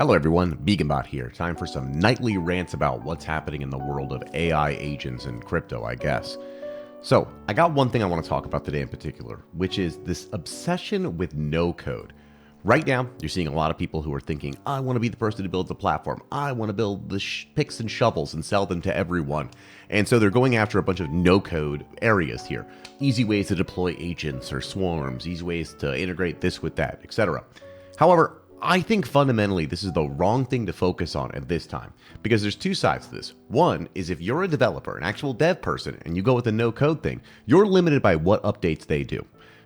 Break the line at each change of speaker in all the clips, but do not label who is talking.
Hello everyone, BeaconBot here. Time for some nightly rants about what's happening in the world of AI agents and crypto, I guess. So, I got one thing I want to talk about today in particular, which is this obsession with no code. Right now, you're seeing a lot of people who are thinking, I want to be the person to build the platform. I want to build the picks and shovels and sell them to everyone. And so they're going after a bunch of no-code areas here. Easy ways to deploy agents or swarms, easy ways to integrate this with that, etc. However, I think fundamentally this is the wrong thing to focus on at this time because there's two sides to this. One is if you're a developer, an actual dev person, and you go with the no code thing, you're limited by what updates they do.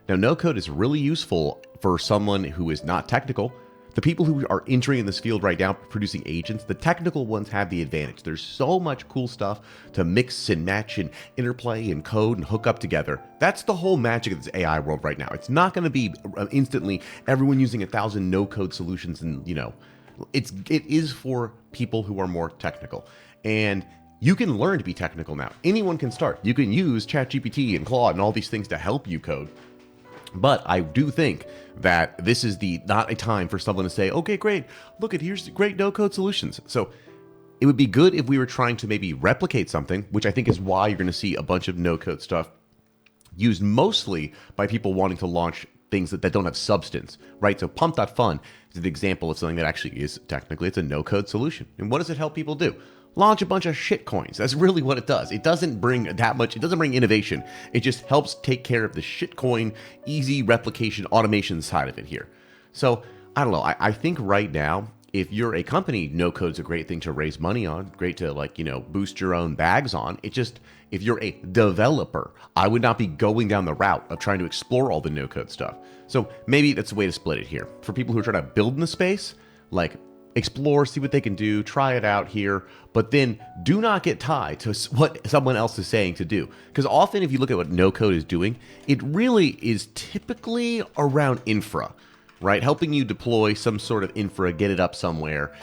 Now, no code is really useful for someone who is not technical. The people who are entering in this field right now, producing agents, the technical ones have the advantage. There's so much cool stuff to mix and match and interplay and code and hook up together. That's the whole magic of this AI world right now. It's not going to be instantly everyone using 1,000 no-code solutions, and it is for people who are more technical. And you can learn to be technical now. Anyone can start. You can use ChatGPT and Claude and all these things to help you code. But I do think that this is not a time for someone to say, okay, great, look at here's great no-code solutions. So it would be good if we were trying to maybe replicate something, which I think is why you're going to see a bunch of no-code stuff used mostly by people wanting to launch things that don't have substance, right? So Pump.fun is an example of something that actually is technically, it's a no-code solution. And what does it help people do? Launch a bunch of shit coins. That's really what it does. It doesn't bring that much. It doesn't bring innovation. It just helps take care of the shit coin, easy replication, automation side of it here. So I don't know. I think right now, if you're a company, no code's a great thing to raise money on. Great to boost your own bags on. It just, if you're a developer, I would not be going down the route of trying to explore all the no code stuff. So maybe that's a way to split it here. For people who are trying to build in the space, like explore, see what they can do, try it out here, but then do not get tied to what someone else is saying to do. Because often if you look at what no code is doing, it really is typically around infra, right? Helping you deploy some sort of infra, get it up somewhere.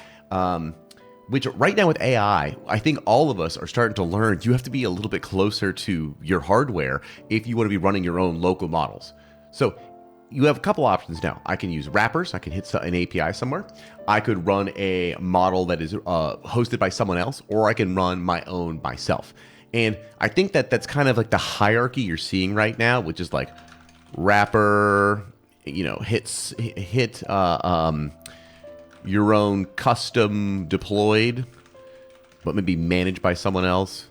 Which right now with AI, I think all of us are starting to learn you have to be a little bit closer to your hardware if you want to be running your own local models. So you have a couple options now. I can use wrappers. I can hit an API somewhere. I could run a model that is hosted by someone else, or I can run my own myself. And I think that's kind of like the hierarchy you're seeing right now, which is like wrapper, hit your own custom deployed, but maybe managed by someone else.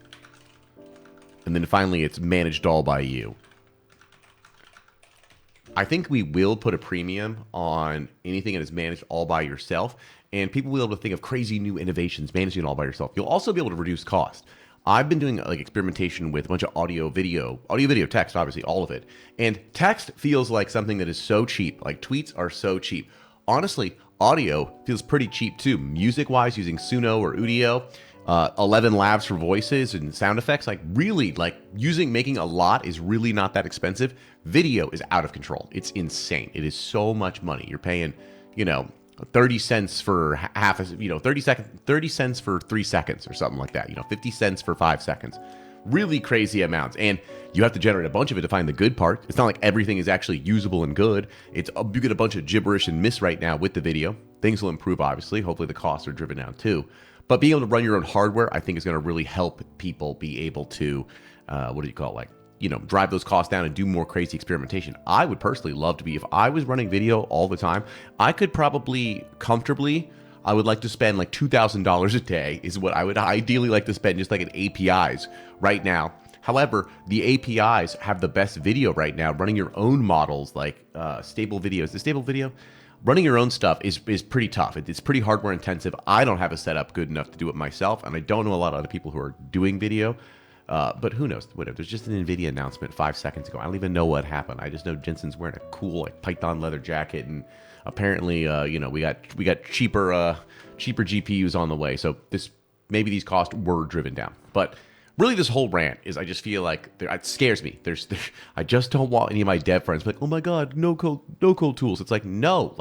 And then finally, it's managed all by you. I think we will put a premium on anything that is managed all by yourself, and people will be able to think of crazy new innovations managing it all by yourself. You'll also be able to reduce cost. I've been doing experimentation with a bunch of audio, video, text, obviously all of it. And text feels like something that is so cheap. Like tweets are so cheap. Honestly, audio feels pretty cheap too. Music-wise, using Suno or Udio, 11 labs for voices and sound effects, making a lot is really not that expensive. Video is out of control. It's insane. It is so much money. You're paying, 30 cents for 30 cents for 3 seconds or something like that. 50 cents for 5 seconds. Really crazy amounts. And you have to generate a bunch of it to find the good part. It's not like everything is actually usable and good. You get a bunch of gibberish and miss right now with the video. Things will improve, obviously. Hopefully the costs are driven down too. But being able to run your own hardware, I think is going to really help people be able to, drive those costs down and do more crazy experimentation. I would personally love to be, if I was running video all the time, I could probably comfortably, I would like to spend like $2,000 a day is what I would ideally like to spend just like in APIs right now. However, the APIs have the best video right now. Running your own models like Stable Video. Is it Stable Video? Running your own stuff is pretty tough. It's pretty hardware intensive. I don't have a setup good enough to do it myself, and I don't know a lot of other people who are doing video. But who knows? Whatever. There's just an NVIDIA announcement 5 seconds ago. I don't even know what happened. I just know Jensen's wearing a cool Python leather jacket, and apparently, we got cheaper GPUs on the way. So maybe these costs were driven down. But really, this whole rant is I just feel like it scares me. I just don't want any of my dev friends to be like, oh my god, no code tools. It's like no,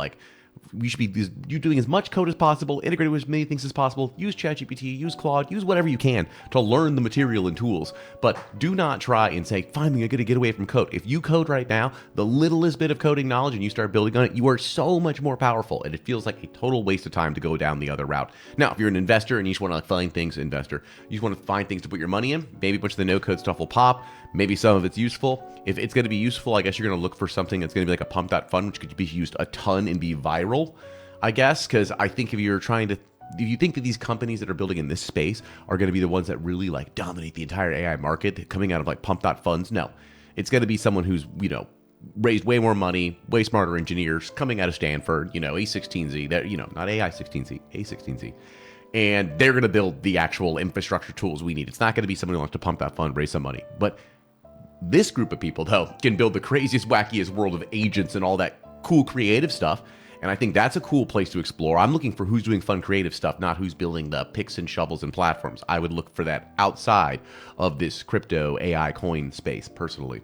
We should be you doing as much code as possible, integrated with as many things as possible. Use ChatGPT, use Claude, use whatever you can to learn the material and tools. But do not try and say, finally, I'm going to get away from code. If you code right now, the littlest bit of coding knowledge, and you start building on it, you are so much more powerful. And it feels like a total waste of time to go down the other route. Now, if you're an investor and you just want to find things, you just want to find things to put your money in, maybe a bunch of the no-code stuff will pop. Maybe some of it's useful. If it's going to be useful, I guess you're going to look for something that's going to be like a pump.fun, which could be used a ton and be viral, I guess. Because I think if you think that these companies that are building in this space are going to be the ones that really like dominate the entire AI market coming out of like pump.funds, no. It's going to be someone who's, raised way more money, way smarter engineers coming out of Stanford, A16Z, that, not AI16Z, A16Z. And they're going to build the actual infrastructure tools we need. It's not going to be someone who wants to pump that fund, raise some money. But this group of people, though, can build the craziest, wackiest world of agents and all that cool creative stuff. And I think that's a cool place to explore. I'm looking for who's doing fun creative stuff, not who's building the picks and shovels and platforms. I would look for that outside of this crypto AI coin space, personally.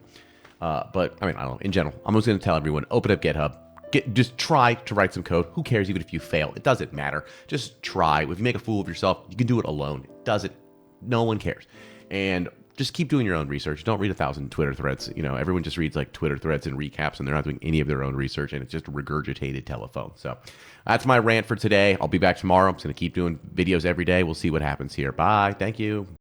But I don't know. In general, I'm just going to tell everyone, open up GitHub. Just try to write some code. Who cares even if you fail? It doesn't matter. Just try. If you make a fool of yourself, you can do it alone. No one cares. And just keep doing your own research. Don't read 1,000 Twitter threads. Everyone just reads like Twitter threads and recaps, and they're not doing any of their own research, and it's just regurgitated telephone. So that's my rant for today. I'll be back tomorrow. I'm just going to keep doing videos every day. We'll see what happens here. Bye. Thank you.